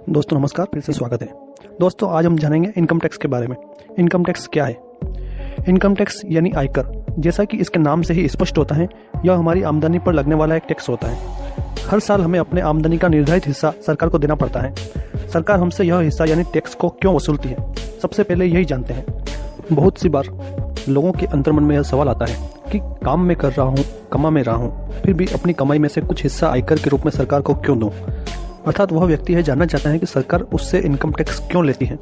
दोस्तों नमस्कार, फिर से स्वागत है। दोस्तों आज हम जानेंगे इनकम टैक्स के बारे में। इनकम टैक्स क्या है? इनकम टैक्स यानी आयकर, जैसा कि इसके नाम से ही स्पष्ट होता है, यह हमारी आमदनी पर लगने वाला एक टैक्स होता है। हर साल हमें अपने आमदनी का निर्धारित हिस्सा सरकार को देना पड़ता है। सरकार हमसे यह हिस्सा यानी टैक्स को क्यों वसूलती है, सबसे पहले यही जानते हैं। बहुत सी बार लोगों के अंतर्मन में यह सवाल आता है कि काम में कर रहा हूँ, कमा में रहा हूँ, फिर भी अपनी कमाई में से कुछ हिस्सा आयकर के रूप में सरकार को क्यों दूँ। अर्थात वह व्यक्ति है जानना चाहता है कि सरकार उससे इनकम टैक्स क्यों लेती है।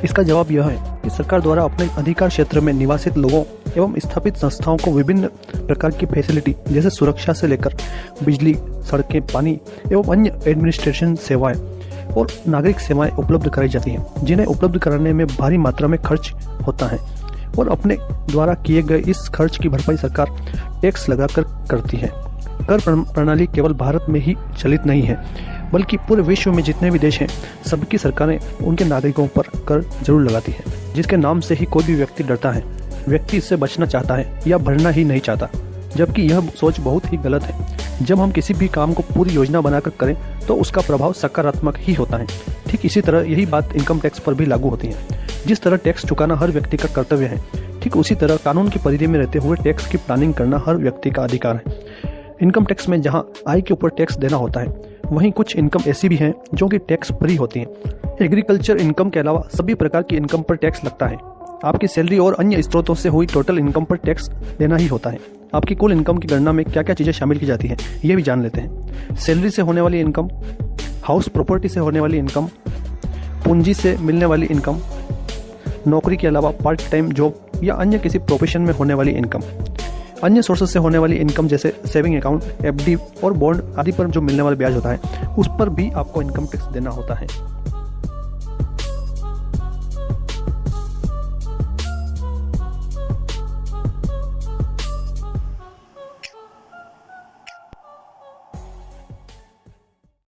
इसका जवाब यह है कि सरकार द्वारा अपने अधिकार क्षेत्र में निवासित लोगों एवं स्थापित संस्थाओं को विभिन्न प्रकार की फैसिलिटी जैसे सुरक्षा से लेकर बिजली, सड़कें, पानी एवं अन्य एडमिनिस्ट्रेशन सेवाएं और नागरिक सेवाएं उपलब्ध कराई जाती हैं, जिन्हें उपलब्ध कराने में भारी मात्रा में खर्च होता है और अपने द्वारा किए गए इस खर्च की भरपाई सरकार टैक्स लगाकर करती है। कर प्रणाली केवल भारत में ही चलित नहीं है, बल्कि पूरे विश्व में जितने भी देश हैं, सबकी सरकारें उनके नागरिकों पर कर जरूर लगाती है, जिसके नाम से ही कोई भी व्यक्ति डरता है। व्यक्ति इससे बचना चाहता है या भरना ही नहीं चाहता, जबकि यह सोच बहुत ही गलत है। जब हम किसी भी काम को पूरी योजना बनाकर करें तो उसका प्रभाव सकारात्मक ही होता है। ठीक इसी तरह यही बात इनकम टैक्स पर भी लागू होती है। जिस तरह टैक्स चुकाना हर व्यक्ति का कर्तव्य है, ठीक उसी तरह कानून की परिधि में रहते हुए टैक्स की प्लानिंग करना हर व्यक्ति का अधिकार है। इनकम टैक्स में जहां आय के ऊपर टैक्स देना होता है, वहीं कुछ इनकम ऐसी भी हैं जो कि टैक्स फ्री होती हैं। एग्रीकल्चर इनकम के अलावा सभी प्रकार की इनकम पर टैक्स लगता है। आपकी सैलरी और अन्य स्रोतों से हुई टोटल इनकम पर टैक्स देना ही होता है। आपकी कुल इनकम की गणना में क्या क्या चीज़ें शामिल की जाती हैं, ये भी जान लेते हैं। सैलरी से होने वाली इनकम, हाउस प्रॉपर्टी से होने वाली इनकम, पूंजी से मिलने वाली इनकम, नौकरी के अलावा पार्ट टाइम जॉब या अन्य किसी प्रोफेशन में होने वाली इनकम, अन्य सोर्सेज से होने वाली इनकम जैसे सेविंग अकाउंट, एफडी और बॉन्ड आदि पर जो मिलने वाला ब्याज होता है, उस पर भी आपको इनकम टैक्स देना होता है।